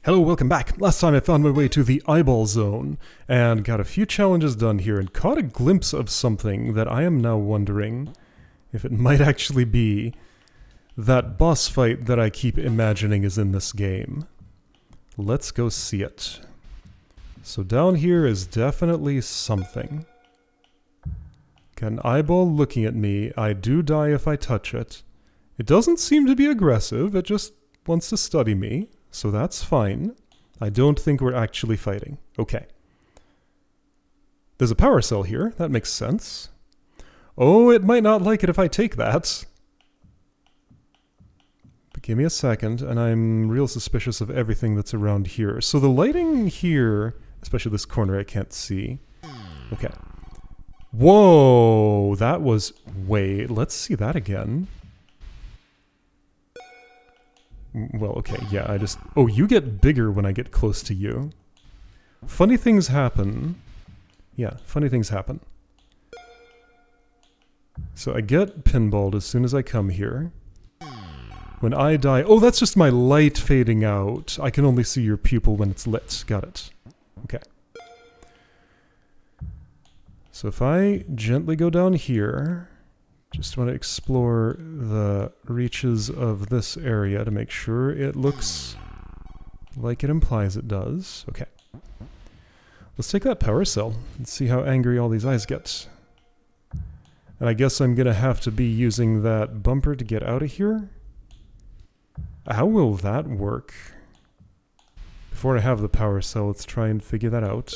Hello, welcome back. Last time I found my way to the eyeball zone and got a few challenges done here and caught a glimpse of something that I am now wondering if it might actually be that boss fight that I keep imagining is in this game. Let's go see it. So down here is definitely something. Got an eyeball looking at me. I do die if I touch it. It doesn't seem to be aggressive, it just wants to study me. So that's fine. I don't think we're actually fighting. Okay. There's a power cell here. That makes sense. Oh, it might not like it if I take that. But give me a second, and I'm real suspicious of everything that's around here. So the lighting here, especially this corner, I can't see. Okay. Whoa! That was... Wait, let's see that again. Well, okay, yeah, I just... Oh, you get bigger when I get close to you. Funny things happen. Yeah, funny things happen. So I get pinballed as soon as I come here. When I die... Oh, that's just my light fading out. I can only see your pupil when it's lit. Got it. Okay. So if I gently go down here... Just want to explore the reaches of this area to make sure it looks like it implies it does. Okay. Let's take that power cell and see how angry all these eyes get. And I guess I'm going to have to be using that bumper to get out of here. How will that work? Before I have the power cell, let's try and figure that out.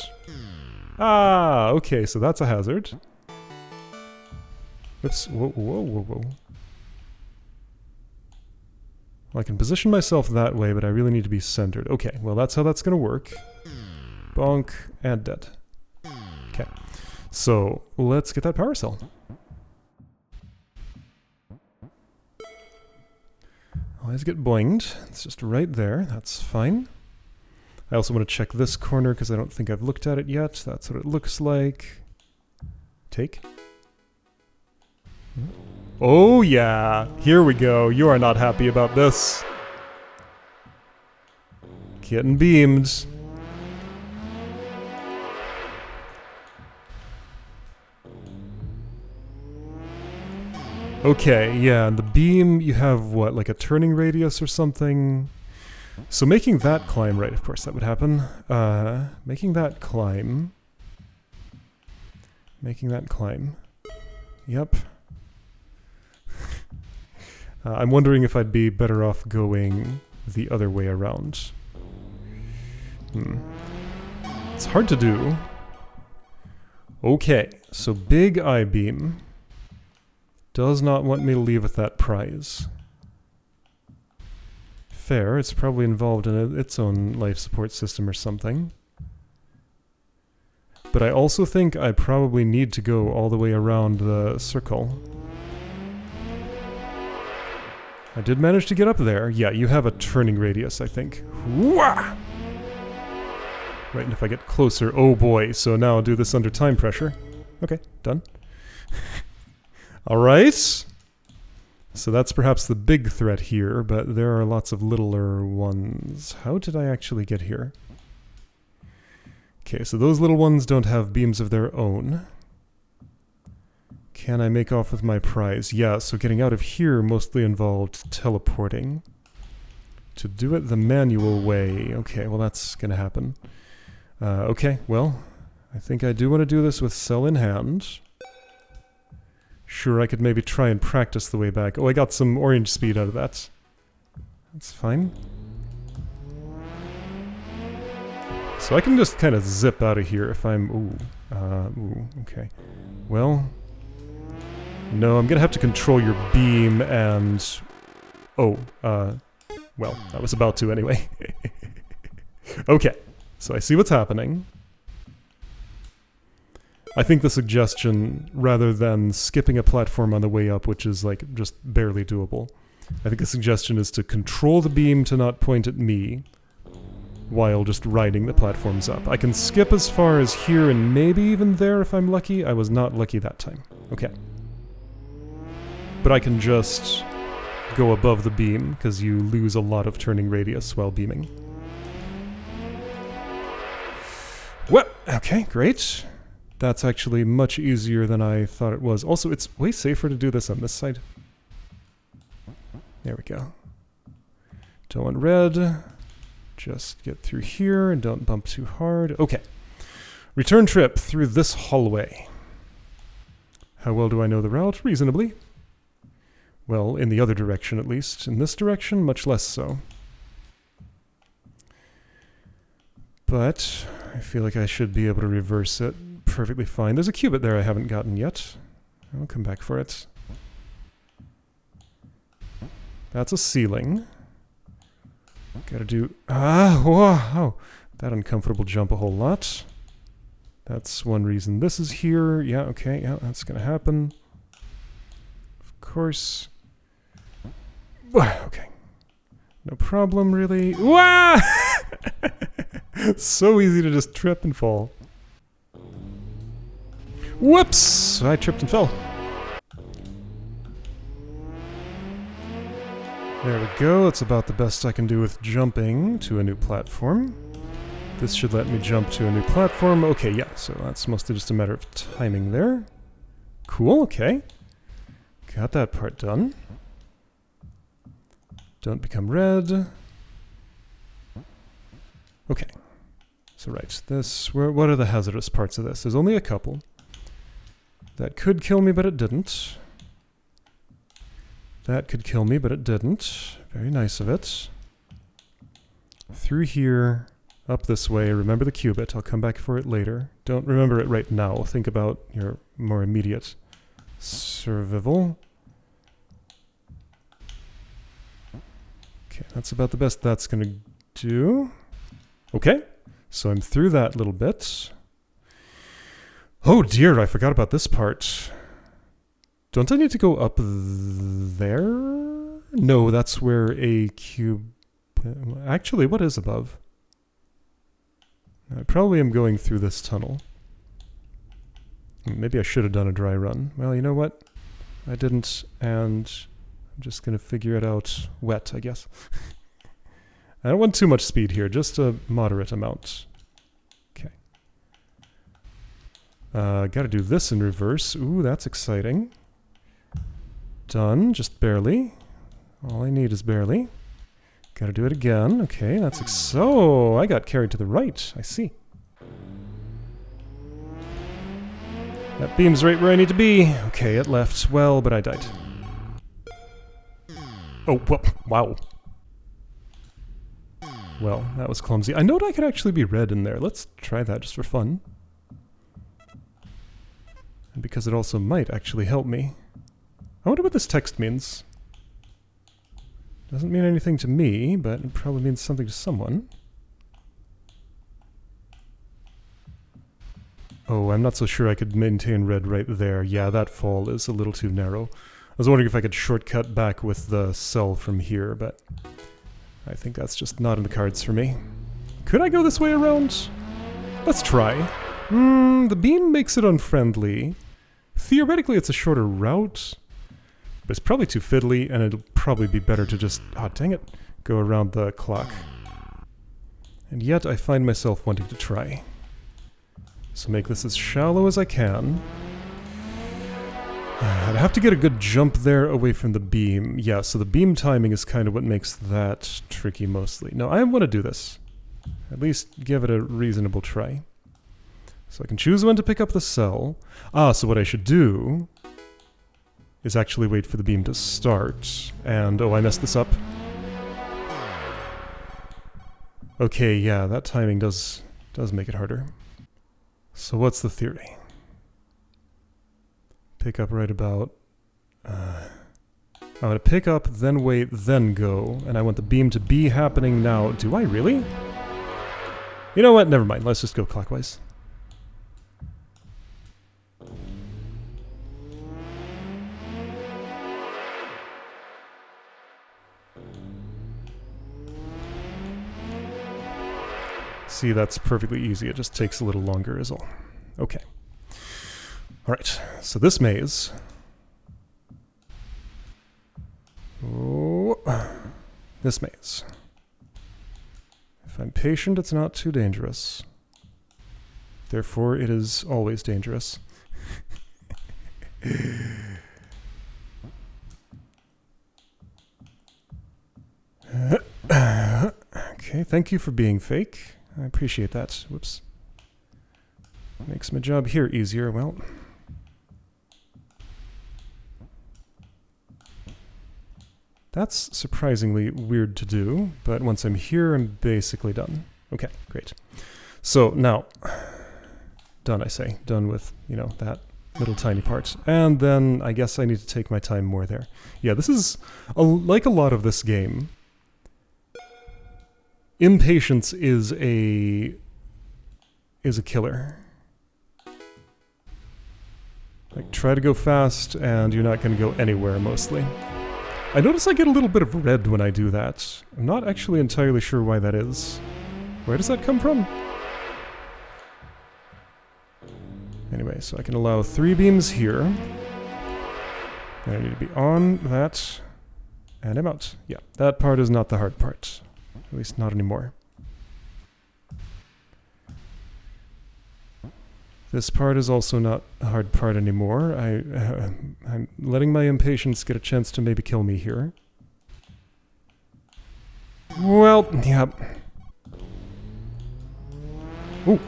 Ah, okay, so that's a hazard. Oops, whoa, whoa, whoa, whoa. Well, I can position myself that way, but I really need to be centered. Okay, well that's how that's gonna work. Bonk, and dead. Okay, so let's get that power cell. Always get boinged. It's just right there, that's fine. I also want to check this corner because I don't think I've looked at it yet. That's what it looks like. Take. Oh yeah, here we go. You are not happy about this. Getting beamed. Okay, yeah, and the beam, you have what, like a turning radius or something? So making that climb, right, of course that would happen. Making that climb. Yep. I'm wondering if I'd be better off going the other way around. It's hard to do. Okay, so big I-beam does not want me to leave with that prize. Fair, it's probably involved in its own life support system or something. But I also think I probably need to go all the way around the circle. I did manage to get up there. Yeah, you have a turning radius, I think. Wah! Right, and if I get closer... Oh boy, so now I'll do this under time pressure. Okay, done. Alright. So that's perhaps the big threat here, but there are lots of littler ones. How did I actually get here? Okay, so those little ones don't have beams of their own. Can I make off with my prize? Yeah, so getting out of here mostly involved teleporting. To do it the manual way. Okay, well that's gonna happen. Okay, well, I think I do want to do this with cell in hand. Sure, I could maybe try and practice the way back. Oh, I got some orange speed out of that. That's fine. So I can just kind of zip out of here if I'm... Ooh, okay. Well... No, I'm gonna have to control your beam and... Oh, well, I was about to anyway. Okay, so I see what's happening. I think the suggestion, rather than skipping a platform on the way up, which is like just barely doable, I think the suggestion is to control the beam to not point at me while just riding the platforms up. I can skip as far as here and maybe even there if I'm lucky. I was not lucky that time. Okay. But I can just go above the beam, because you lose a lot of turning radius while beaming. What? Okay, great. That's actually much easier than I thought it was. Also, it's way safer to do this on this side. There we go. Don't want red. Just get through here and don't bump too hard. Okay. Return trip through this hallway. How well do I know the route? Reasonably. Well, in the other direction at least. In this direction, much less so. But I feel like I should be able to reverse it perfectly fine. There's a cubit there I haven't gotten yet. I'll come back for it. That's a ceiling. Gotta do... Ah! Whoa! That uncomfortable jump a whole lot. That's one reason this is here. Yeah, okay, yeah, that's gonna happen. Of course. Okay. No problem, really. Wah! So easy to just trip and fall. Whoops! I tripped and fell. There we go. That's about the best I can do with jumping to a new platform. This should let me jump to a new platform. Okay, yeah, so that's mostly just a matter of timing there. Cool, okay. Got that part done. Don't become red. Okay. So right, this, what are the hazardous parts of this? There's only a couple. That could kill me, but it didn't. That could kill me, but it didn't. Very nice of it. Through here, up this way. Remember the cubit. I'll come back for it later. Don't remember it right now. Think about your more immediate survival. Okay, that's about the best that's going to do. Okay, so I'm through that little bit. Oh dear, I forgot about this part. Don't I need to go up there? No, that's where a cube... Actually, what is above? I probably am going through this tunnel. Maybe I should have done a dry run. Well, you know what? I didn't, and I'm just going to figure it out wet, I guess. I don't want too much speed here, just a moderate amount. Okay. Gotta do this in reverse. Ooh, that's exciting. Done, just barely. All I need is barely. Gotta do it again. Okay, that's so I got carried to the right. I see. That beam's right where I need to be. Okay, it left. Well, but I died. Oh, wow. Well, that was clumsy. I know I could actually be red in there. Let's try that just for fun. And because it also might actually help me. I wonder what this text means. Doesn't mean anything to me, but it probably means something to someone. Oh, I'm not so sure I could maintain red right there. Yeah, that fall is a little too narrow. I was wondering if I could shortcut back with the cell from here, but I think that's just not in the cards for me. Could I go this way around? Let's try. The beam makes it unfriendly. Theoretically, it's a shorter route, but it's probably too fiddly, and it'll probably be better to just, oh dang it, go around the clock. And yet I find myself wanting to try. So make this as shallow as I can. I'd have to get a good jump there away from the beam. Yeah, so the beam timing is kind of what makes that tricky mostly. No, I want to do this. At least give it a reasonable try. So I can choose when to pick up the cell. Ah, so what I should do is actually wait for the beam to start. And, oh, I messed this up. Okay, yeah, that timing does make it harder. So what's the theory? Pick up right about... I'm going to pick up, then wait, then go. And I want the beam to be happening now. Do I really? You know what? Never mind. Let's just go clockwise. See, that's perfectly easy. It just takes a little longer is all. Okay. Alright, so this maze... Oh, this maze. If I'm patient, it's not too dangerous. Therefore, it is always dangerous. Okay, thank you for being fake. I appreciate that. Whoops. Makes my job here easier. Well, that's surprisingly weird to do, but once I'm here, I'm basically done. Okay, great. So now, done, I say. Done with, you know, that little tiny part. And then I guess I need to take my time more there. Yeah, this is, like a lot of this game, impatience is a killer. Like, try to go fast, and you're not going to go anywhere, mostly. I notice I get a little bit of red when I do that. I'm not actually entirely sure why that is. Where does that come from? Anyway, so I can allow 3 beams here. And I need to be on that, and I'm out. Yeah, that part is not the hard part. At least not anymore. This part is also not a hard part anymore. I'm letting my impatience get a chance to maybe kill me here. Well, yeah. Oh,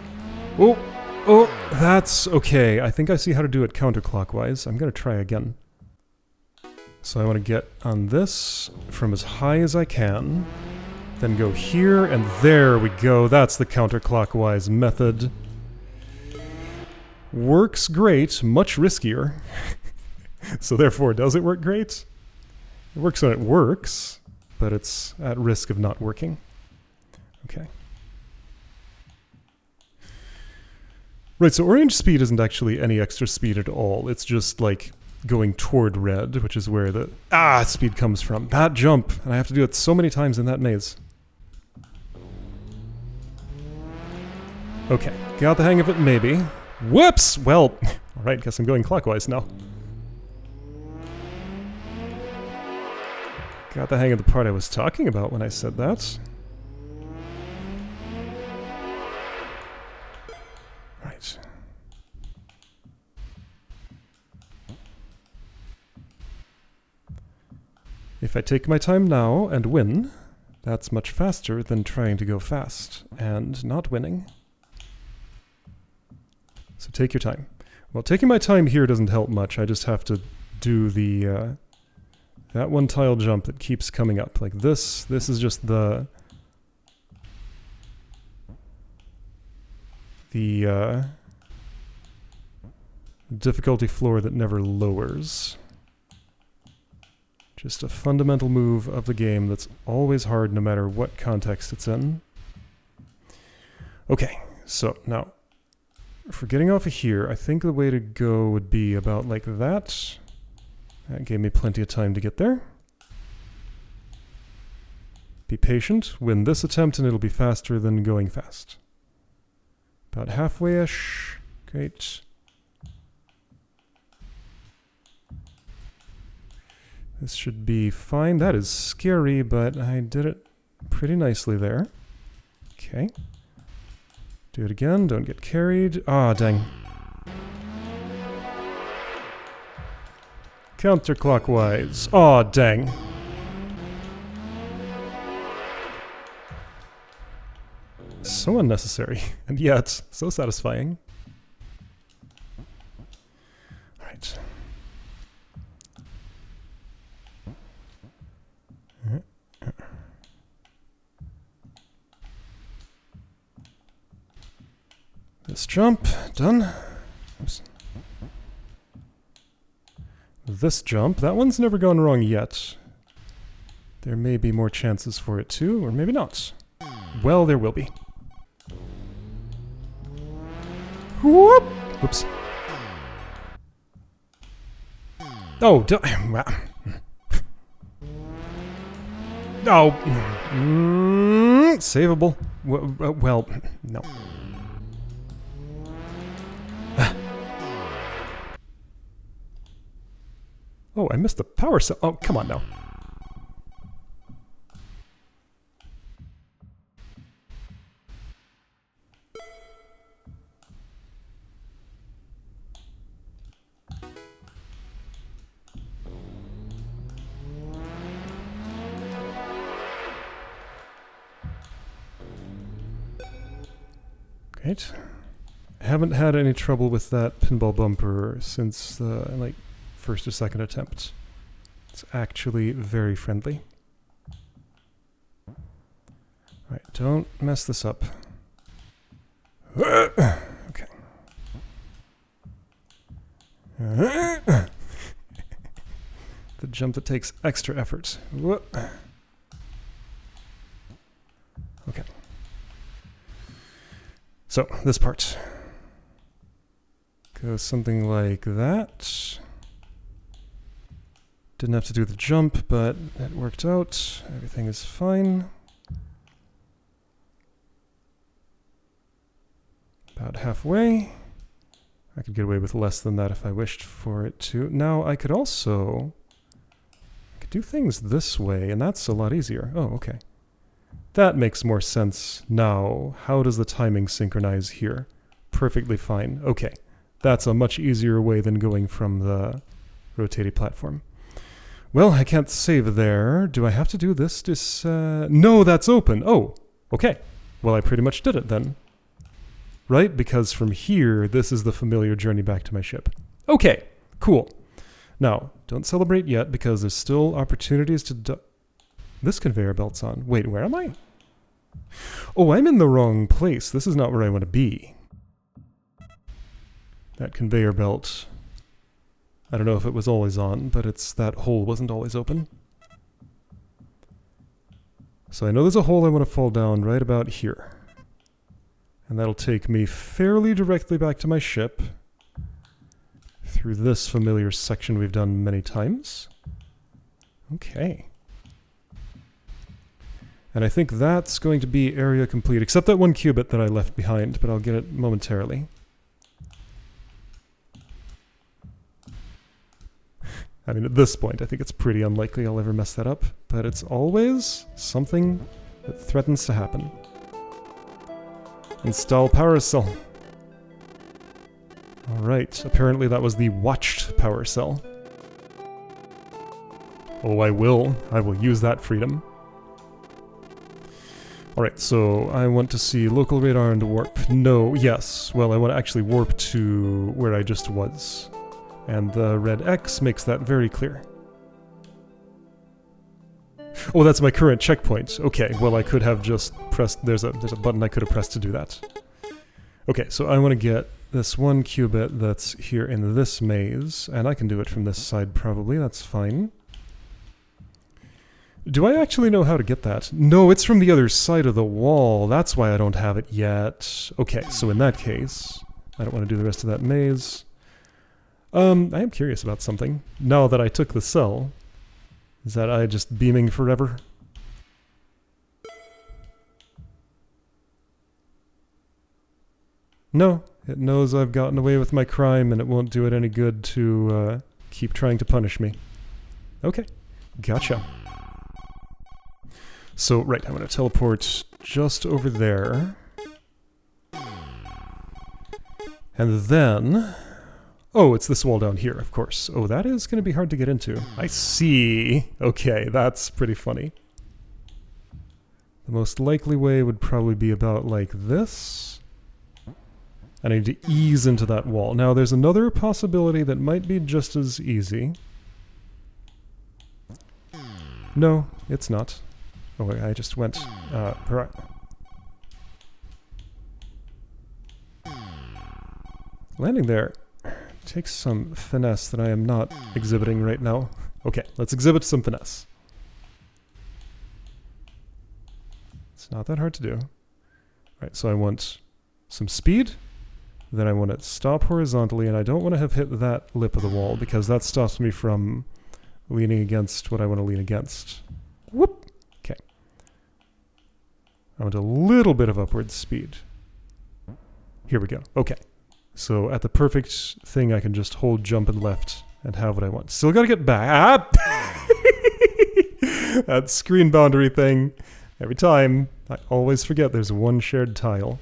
oh, oh, that's okay. I think I see how to do it counterclockwise. I'm going to try again. So I want to get on this from as high as I can. Then go here, and there we go. That's the counterclockwise method. Works great, much riskier. So therefore, does it work great? It works when it works, but it's at risk of not working. Okay. Right, so orange speed isn't actually any extra speed at all. It's just like going toward red, which is where the speed comes from. That jump, and I have to do it so many times in that maze. Okay, got the hang of it, maybe. Whoops! Well, alright, guess I'm going clockwise now. Got the hang of the part I was talking about when I said that. Right. If I take my time now and win, that's much faster than trying to go fast and not winning. So take your time. Well, taking my time here doesn't help much. I just have to do the that one tile jump that keeps coming up. Like this. This is just the difficulty floor that never lowers. Just a fundamental move of the game that's always hard no matter what context it's in. Okay, so now for getting off of here, I think the way to go would be about like that. That gave me plenty of time to get there. Be patient, win this attempt, and it'll be faster than going fast. About halfway-ish. Great. This should be fine. That is scary, but I did it pretty nicely there. Okay. Do it again, don't get carried. Ah, dang. Counterclockwise. Aw, dang. So unnecessary, and yet so satisfying. Alright. This jump, done. Oops. This jump, that one's never gone wrong yet. There may be more chances for it too, or maybe not. Well, there will be. Whoop! Oops. Oh, oh! Savable. Well, no. Oh, I missed the power cell. Oh, come on now. Great. Haven't had any trouble with that pinball bumper since the like first or second attempt. It's actually very friendly. Alright, don't mess this up. Okay. The jump that takes extra effort. Okay. So, this part goes something like that. Didn't have to do the jump, but it worked out. Everything is fine. About halfway. I could get away with less than that if I wished for it to. Now, I could also do things this way, and that's a lot easier. Oh, okay. That makes more sense now. How does the timing synchronize here? Perfectly fine. Okay. That's a much easier way than going from the rotating platform. Well, I can't save there. Do I have to do this? No, that's open. Oh, okay. Well, I pretty much did it then. Right? Because from here, this is the familiar journey back to my ship. Okay, cool. Now, don't celebrate yet because there's still opportunities to this conveyor belt's on. Wait, where am I? Oh, I'm in the wrong place. This is not where I want to be. That conveyor belt. I don't know if it was always on, but that hole wasn't always open. So I know there's a hole I want to fall down right about here. And that'll take me fairly directly back to my ship. Through this familiar section we've done many times. Okay. And I think that's going to be area complete, except that one qubit that I left behind, but I'll get it momentarily. I mean, at this point, I think it's pretty unlikely I'll ever mess that up, but it's always something that threatens to happen. Install power cell. Alright, apparently that was the watched power cell. Oh, I will use that freedom. Alright, so I want to see local radar and warp. No, yes. Well, I want to actually warp to where I just was. And the red X makes that very clear. Oh, that's my current checkpoint. Okay, well I could have just pressed... There's a button I could have pressed to do that. Okay, so I want to get this one qubit that's here in this maze, and I can do it from this side probably, that's fine. Do I actually know how to get that? No, it's from the other side of the wall, that's why I don't have it yet. Okay, so in that case, I don't want to do the rest of that maze. I am curious about something. Now that I took the cell, is that I just beaming forever? No, it knows I've gotten away with my crime and it won't do it any good to keep trying to punish me. Okay, gotcha. So, right, I'm going to teleport just over there. And then... Oh, it's this wall down here, of course. Oh, that is going to be hard to get into. I see. Okay, that's pretty funny. The most likely way would probably be about like this. And I need to ease into that wall. Now, there's another possibility that might be just as easy. No, it's not. Oh, I just went... Landing there takes some finesse that I am not exhibiting right now. Okay, let's exhibit some finesse. It's not that hard to do. Right, so I want some speed. Then I want to stop horizontally, and I don't want to have hit that lip of the wall because that stops me from leaning against what I want to lean against. Whoop! Okay. I want a little bit of upward speed. Here we go. Okay. So at the perfect thing, I can just hold jump and left and have what I want. Still gotta get back. Ah! That screen boundary thing. Every time, I always forget there's one shared tile.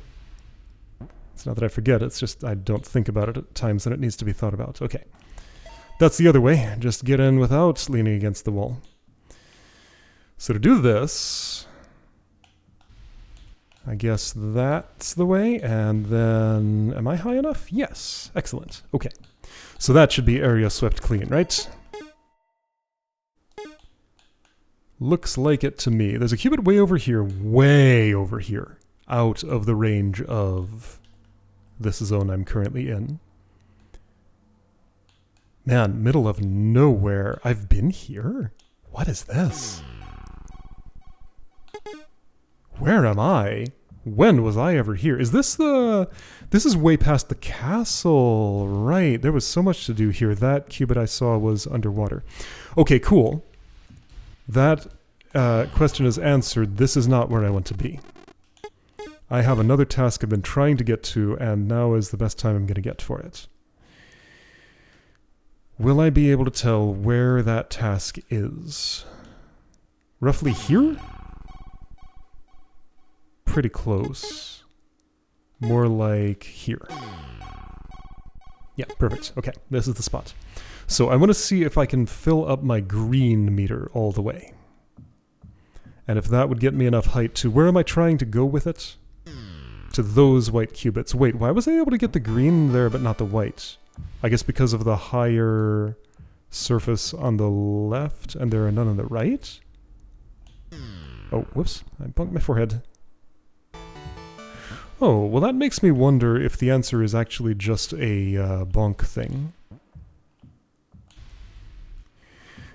It's not that I forget, it's just I don't think about it at times when it needs to be thought about. Okay. That's the other way. Just get in without leaning against the wall. So to do this, I guess that's the way, and then... Am I high enough? Yes. Excellent. Okay. So that should be area swept clean, right? Looks like it to me. There's a cubit way over here, out of the range of this zone I'm currently in. Man, middle of nowhere. I've been here? What is this? Where am I? When was I ever here? Is this the... This is way past the castle. Right, there was so much to do here. That cubit I saw was underwater. Okay, cool. That question is answered. This is not where I want to be. I have another task I've been trying to get to, and now is the best time I'm going to get for it. Will I be able to tell where that task is? Roughly here? Pretty close. More like here. Yeah, perfect. Okay, this is the spot. So I want to see if I can fill up my green meter all the way. And if that would get me enough height to... Where am I trying to go with it? To those white cubits. Wait, why was I able to get the green there but not the white? I guess because of the higher surface on the left and there are none on the right? Oh, whoops. I bumped my forehead. Oh, well that makes me wonder if the answer is actually just a bonk thing.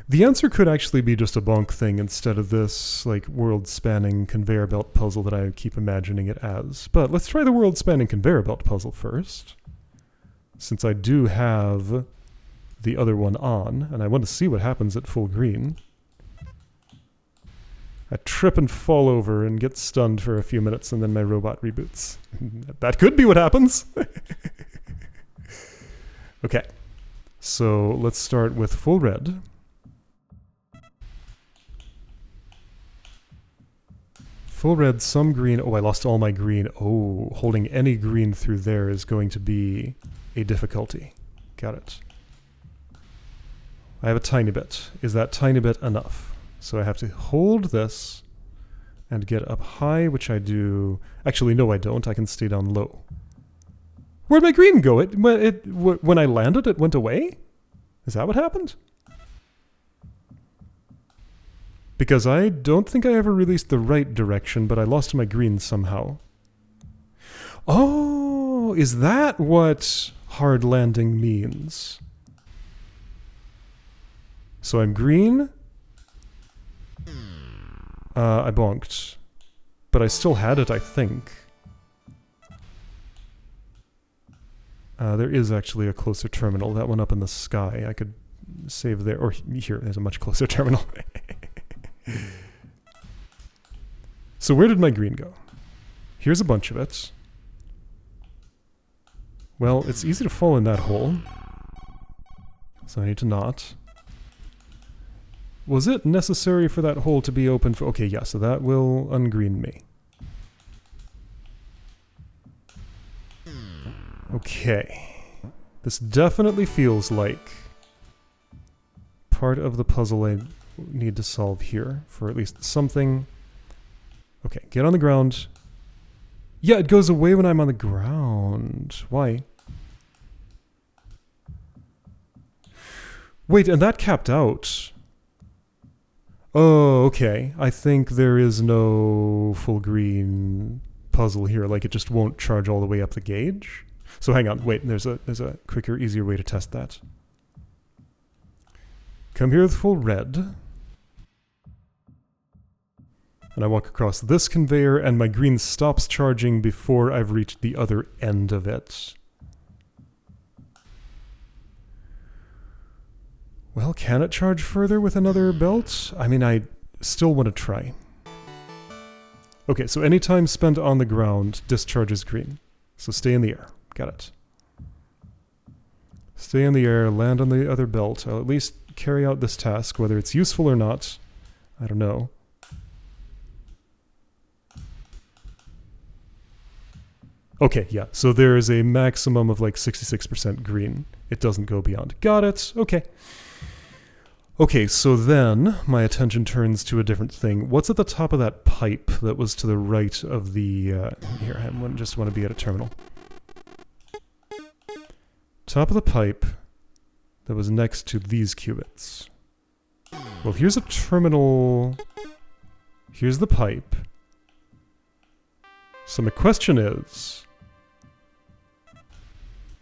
The answer could actually be just a bonk thing instead of this, like, world-spanning conveyor belt puzzle that I keep imagining it as. But let's try the world-spanning conveyor belt puzzle first. Since I do have the other one on, and I want to see what happens at full green. I trip and fall over and get stunned for a few minutes, and then my robot reboots. That could be what happens! Okay, so let's start with full red. Full red, some green. Oh, I lost all my green. Oh, holding any green through there is going to be a difficulty. Got it. I have a tiny bit. Is that tiny bit enough? So I have to hold this and get up high, which I do. Actually, no, I don't. I can stay down low. Where'd my green go? When I landed, it went away? Is that what happened? Because I don't think I ever released the right direction, but I lost my green somehow. Oh, is that what hard landing means? So I'm green. I bonked. But I still had it, I think. There is actually a closer terminal. That one up in the sky. I could save there. Or here, there's a much closer terminal. So where did my green go? Here's a bunch of it. Well, it's easy to fall in that hole. So I need to not. Was it necessary for that hole to be open for... Okay, yeah, so that will ungreen me. Okay. This definitely feels like part of the puzzle I need to solve here for at least something. Okay, get on the ground. Yeah, it goes away when I'm on the ground. Why? Wait, and that capped out. Oh, okay. I think there is no full green puzzle here. Like, it just won't charge all the way up the gauge. So hang on, wait, there's a quicker, easier way to test that. Come here with full red. And I walk across this conveyor, and my green stops charging before I've reached the other end of it. Well, can it charge further with another belt? I mean, I still want to try. Okay, so any time spent on the ground discharges green. So stay in the air. Got it. Stay in the air, land on the other belt. I'll at least carry out this task, whether it's useful or not. I don't know. Okay, yeah, so there is a maximum of like 66% green. It doesn't go beyond. Got it. Okay. Okay, so then my attention turns to a different thing. What's at the top of that pipe that was to the right of the... here, I just want to be at a terminal. Top of the pipe that was next to these qubits. Well, here's a terminal. Here's the pipe. So my question is,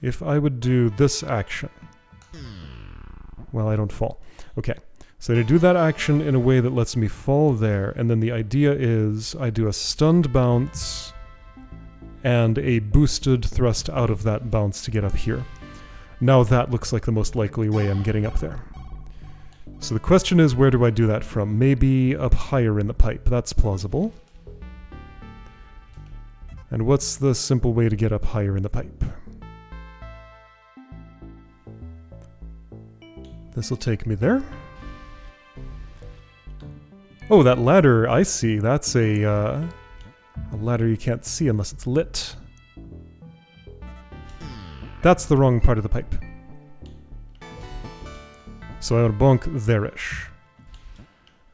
if I would do this action... Well, I don't fall. Okay, so I do that action in a way that lets me fall there, and then the idea is I do a stunned bounce and a boosted thrust out of that bounce to get up here. Now that looks like the most likely way I'm getting up there. So the question is, where do I do that from? Maybe up higher in the pipe. That's plausible. And what's the simple way to get up higher in the pipe? This will take me there. Oh, that ladder, I see. That's a ladder you can't see unless it's lit. That's the wrong part of the pipe. So I want to bonk there-ish.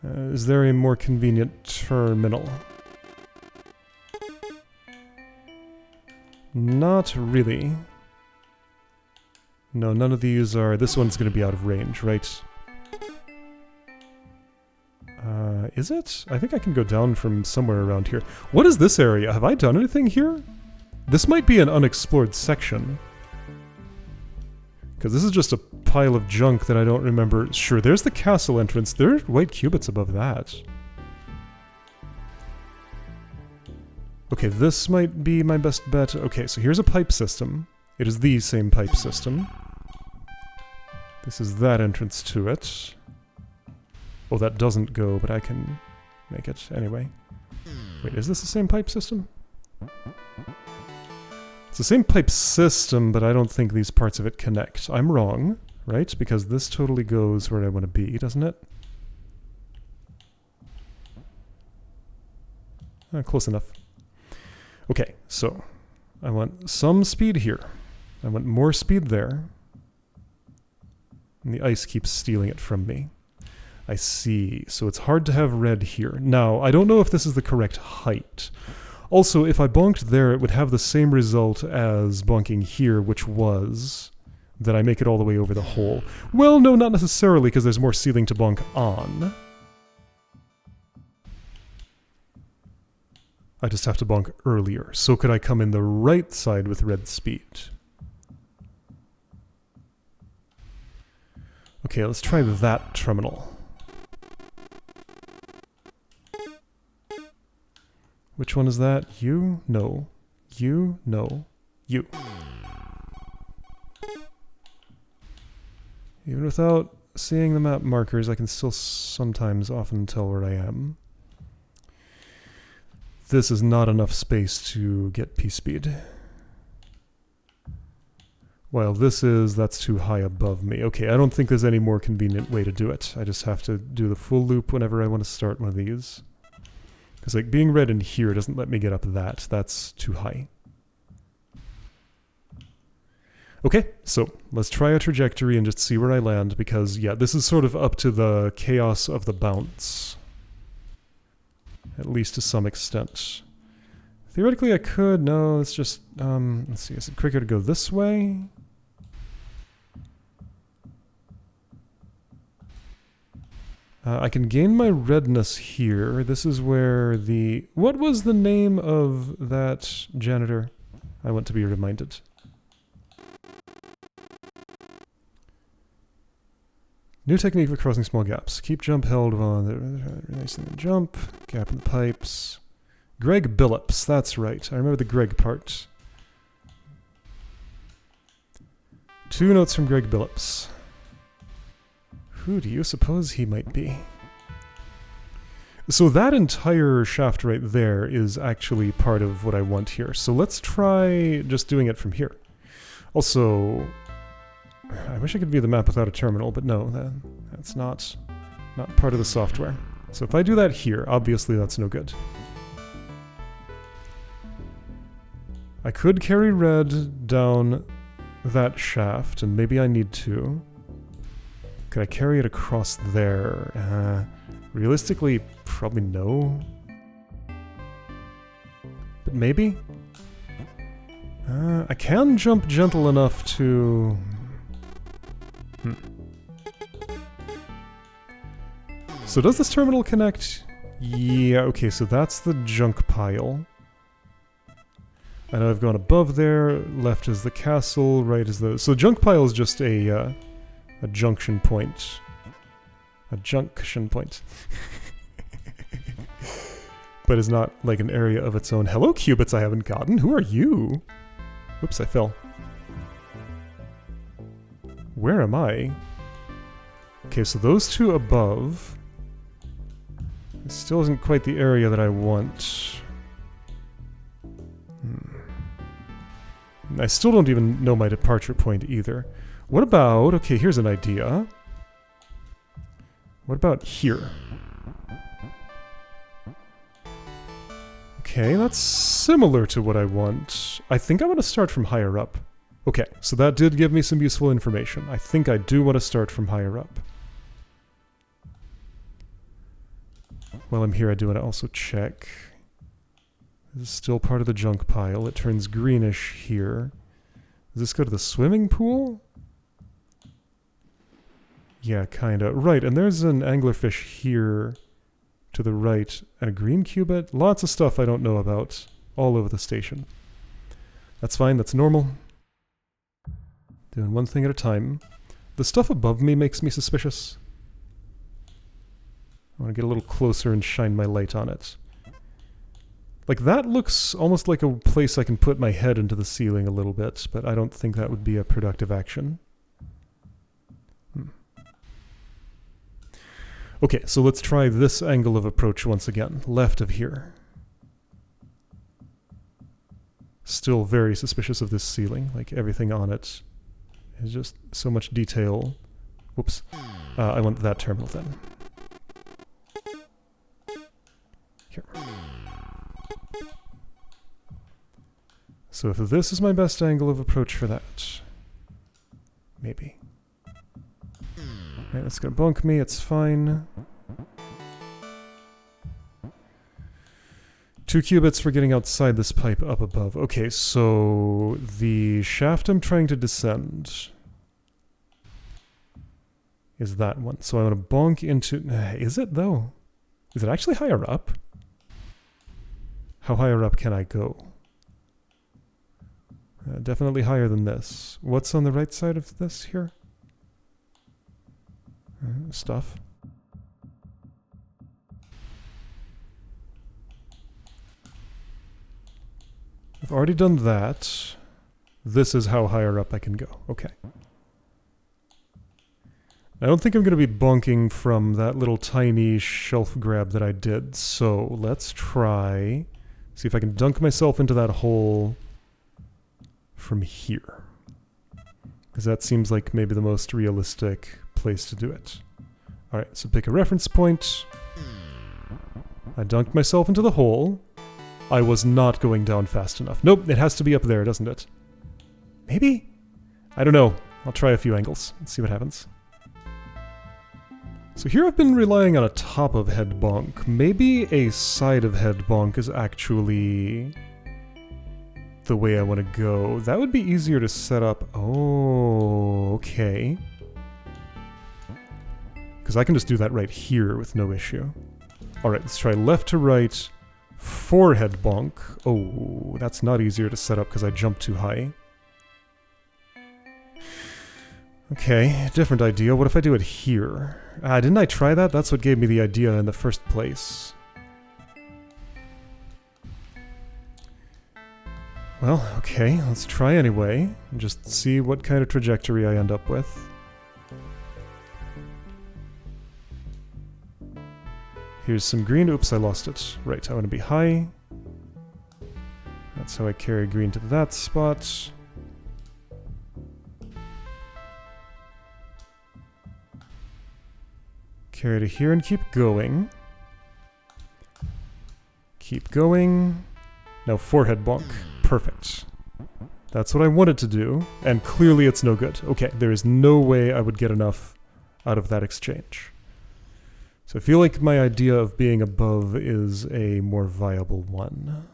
Is there a more convenient terminal? Not really. No, none of these are... This one's going to be out of range, right? Is it? I think I can go down from somewhere around here. What is this area? Have I done anything here? This might be an unexplored section. Because this is just a pile of junk that I don't remember. Sure, there's the castle entrance. There are white qubits above that. Okay, this might be my best bet. Okay, so here's a pipe system. It is the same pipe system. This is that entrance to it. Oh, that doesn't go, but I can make it anyway. Wait, is this the same pipe system? It's the same pipe system, but I don't think these parts of it connect. I'm wrong, right? Because this totally goes where I want to be, doesn't it? Close enough. Okay, so I want some speed here. I want more speed there. And the ice keeps stealing it from me. I see. So it's hard to have red here. Now, I don't know if this is the correct height. Also, if I bonked there, it would have the same result as bonking here, which was that I make it all the way over the hole. Well, no, not necessarily, because there's more ceiling to bonk on. I just have to bonk earlier. So could I come in the right side with red speed? Okay, let's try that terminal. Which one is that? You? No. You? No. You. Even without seeing the map markers, I can still sometimes often tell where I am. This is not enough space to get P-speed. While this is, that's too high above me. Okay, I don't think there's any more convenient way to do it. I just have to do the full loop whenever I want to start one of these. Because like being red in here doesn't let me get up that. That's too high. Okay, so let's try a trajectory and just see where I land, because yeah, this is sort of up to the chaos of the bounce. At least to some extent. Theoretically I could, no, it's just, let's see, is it quicker to go this way? I can gain my redness here. This is where the... What was the name of that janitor? I want to be reminded. New technique for crossing small gaps. Keep jump held on the... Releasing the jump. Gap in the pipes. Greg Billups, that's right. I remember the Greg part. 2 notes from Greg Billups. Who do you suppose he might be? So that entire shaft right there is actually part of what I want here. So let's try just doing it from here. Also, I wish I could view the map without a terminal, but no, that's not part of the software. So if I do that here, obviously that's no good. I could carry red down that shaft, and maybe I need to. Could I carry it across there? Realistically, probably no. But maybe? I can jump gentle enough to... So does this terminal connect? Yeah, okay, so that's the junk pile. I know I've gone above there, left is the castle, right is the... So junk pile is just a junction point. A junction point. But is not like an area of its own. Hello, qubits I haven't gotten. Who are you? Oops, I fell. Where am I? Okay, so those two above. It still isn't quite the area that I want. I still don't even know my departure point either. What about... Okay, here's an idea. What about here? Okay, that's similar to what I want. I think I want to start from higher up. Okay, so that did give me some useful information. I think I do want to start from higher up. While I'm here, I do want to also check. This is still part of the junk pile. It turns greenish here. Does this go to the swimming pool? Yeah, kinda. Right, and there's an anglerfish here to the right, and a green cubit. Lots of stuff I don't know about all over the station. That's fine, that's normal. Doing one thing at a time. The stuff above me makes me suspicious. I want to get a little closer and shine my light on it. Like, that looks almost like a place I can put my head into the ceiling a little bit, but I don't think that would be a productive action. Okay, so let's try this angle of approach once again, left of here. Still very suspicious of this ceiling, like everything on it is just so much detail. Whoops. I want that terminal then. Here. So if this is my best angle of approach for that, maybe. Alright, that's gonna bonk me, it's fine. 2 qubits for getting outside this pipe up above. Okay, so the shaft I'm trying to descend is that one. So I want to bonk into... Is it, though? Is it actually higher up? How higher up can I go? Definitely higher than this. What's on the right side of this here? Stuff. I've already done that. This is how higher up I can go. Okay. I don't think I'm going to be bonking from that little tiny shelf grab that I did, so let's try... See if I can dunk myself into that hole from here. Because that seems like maybe the most realistic place to do it. Alright, so pick a reference point. I dunked myself into the hole. I was not going down fast enough. Nope, it has to be up there, doesn't it? Maybe? I don't know. I'll try a few angles and see what happens. So here I've been relying on a top of head bonk. Maybe a side of head bonk is actually the way I want to go. That would be easier to set up. Oh, okay. Because I can just do that right here with no issue. Alright, let's try left to right, forehead bonk. Oh, that's not easier to set up because I jumped too high. Okay, different idea. What if I do it here? Didn't I try that? That's what gave me the idea in the first place. Well, okay, let's try anyway. And just see what kind of trajectory I end up with. Here's some green. Oops, I lost it. Right, I want to be high. That's how I carry green to that spot. Carry to here and keep going. Keep going. Now forehead bonk. Perfect. That's what I wanted to do, and clearly it's no good. Okay, there is no way I would get enough out of that exchange. So I feel like my idea of being above is a more viable one.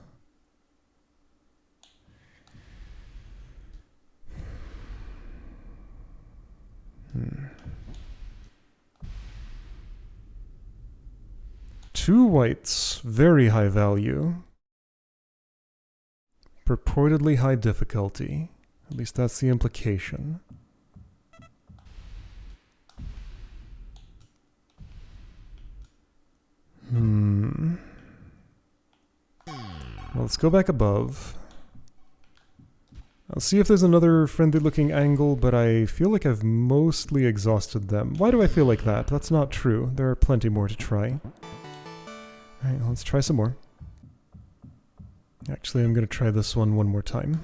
Two whites, very high value. Purportedly high difficulty. At least that's the implication. Well, let's go back above. I'll see if there's another friendly-looking angle, but I feel like I've mostly exhausted them. Why do I feel like that? That's not true. There are plenty more to try. Alright, let's try some more. Actually, I'm going to try this one more time.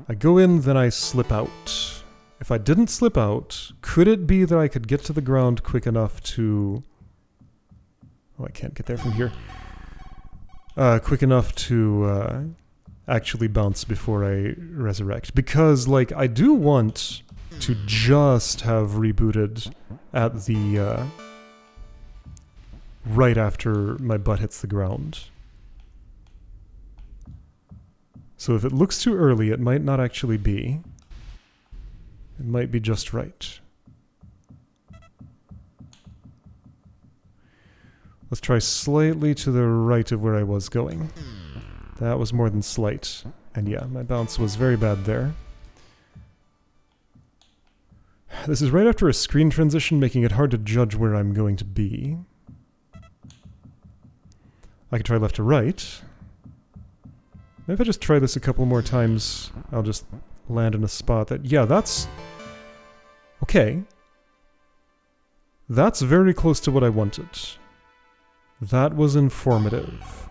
I go in, then I slip out. If I didn't slip out, could it be that I could get to the ground quick enough to... Oh, I can't get there from here. Quick enough to actually bounce before I resurrect. Because, like, I do want to just have rebooted at the... right after my butt hits the ground. So if it looks too early, it might not actually be. It might be just right. Let's try slightly to the right of where I was going. That was more than slight. And yeah, my bounce was very bad there. This is right after a screen transition, making it hard to judge where I'm going to be. I could try left to right. Maybe if I just try this a couple more times, I'll just land in a spot that... Yeah, that's... Okay. That's very close to what I wanted. That was informative.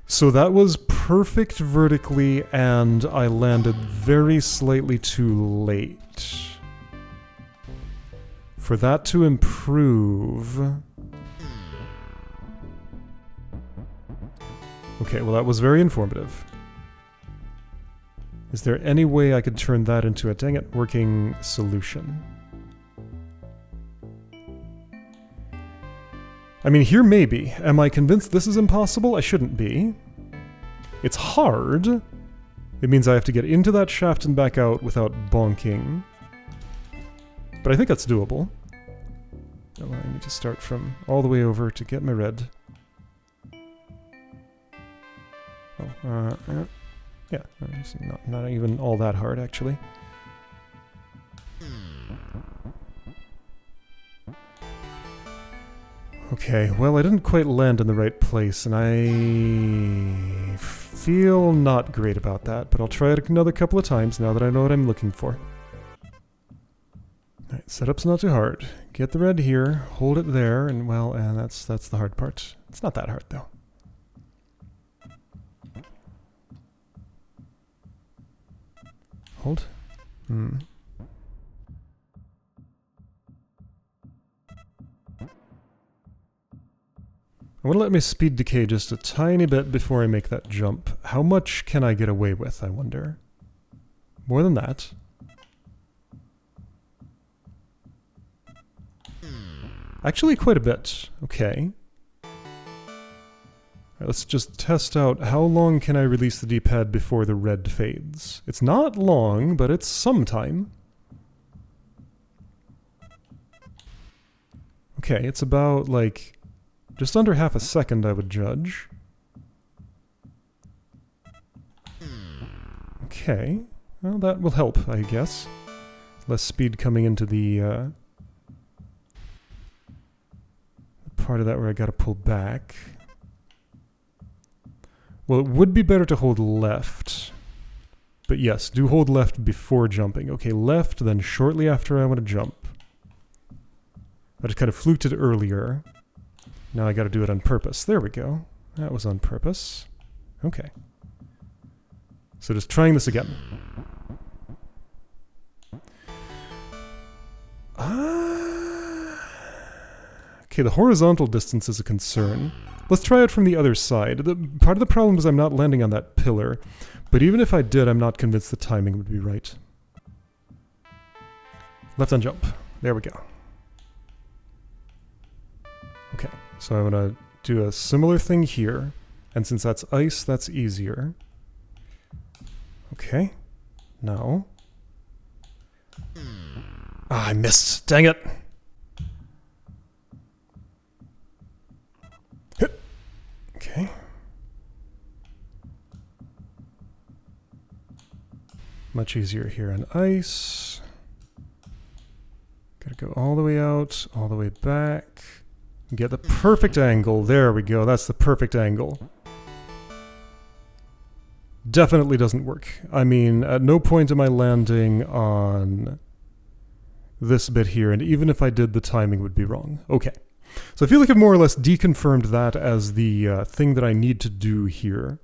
So that was perfect vertically, and I landed very slightly too late. For that to improve... Okay, well that was very informative. Is there any way I could turn that into a, dang it, working solution? I mean, here maybe. Am I convinced this is impossible? I shouldn't be. It's hard. It means I have to get into that shaft and back out without bonking. But I think that's doable. Allowing me to start from all the way over to get my red. Oh, yeah, it's not even all that hard, actually. Okay, well, I didn't quite land in the right place, and I feel not great about that, but I'll try it another couple of times now that I know what I'm looking for. Alright, setup's not too hard. Get the red here, hold it there, and well, and that's the hard part. It's not that hard, though. Hold. I want to let my speed decay just a tiny bit before I make that jump. How much can I get away with, I wonder? More than that. Actually, quite a bit. Okay. Alright, let's just test out how long can I release the D-pad before the red fades. It's not long, but it's some time. Okay, it's about, like, just under half a second, I would judge. Okay. Well, that will help, I guess. Less speed coming into the part of that where I gotta pull back. Well, it would be better to hold left. But yes, do hold left before jumping. Okay, left, then shortly after I want to jump. I just kind of fluked it earlier. Now I gotta do it on purpose. There we go. That was on purpose. Okay. So just trying this again. Okay, the horizontal distance is a concern. Let's try it from the other side. Part of the problem is I'm not landing on that pillar, but even if I did, I'm not convinced the timing would be right. Left on jump. There we go. Okay, so I'm gonna do a similar thing here, and since that's ice, that's easier. Okay, now. Ah, I missed. Dang it. Okay. Much easier here on ice. Gotta go all the way out, all the way back. Get the perfect angle. There we go. That's the perfect angle. Definitely doesn't work. I mean, at no point am I landing on this bit here, and even if I did, the timing would be wrong. Okay. So I feel like I've more or less deconfirmed that as the thing that I need to do here.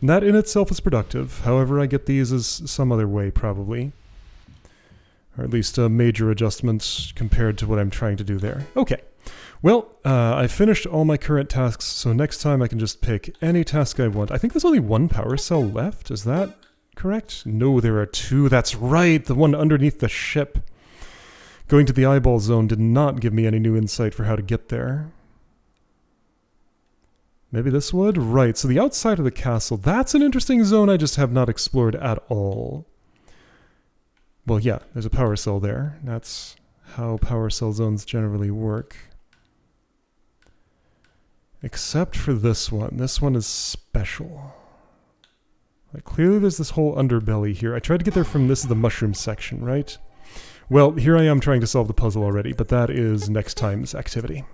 And that in itself is productive. However, I get these as some other way, probably. Or at least a major adjustment compared to what I'm trying to do there. Okay. Well, I finished all my current tasks, so next time I can just pick any task I want. I think there's only one power cell left. Is that correct? No, there are two. That's right, the one underneath the ship. Going to the eyeball zone did not give me any new insight for how to get there. Maybe this would? Right, so the outside of the castle, that's an interesting zone I just have not explored at all. Well, yeah, there's a power cell there. That's how power cell zones generally work. Except for this one. This one is special. Like, clearly there's this whole underbelly here. I tried to get there from this is the mushroom section, right? Well, here I am trying to solve the puzzle already, but that is next time's activity.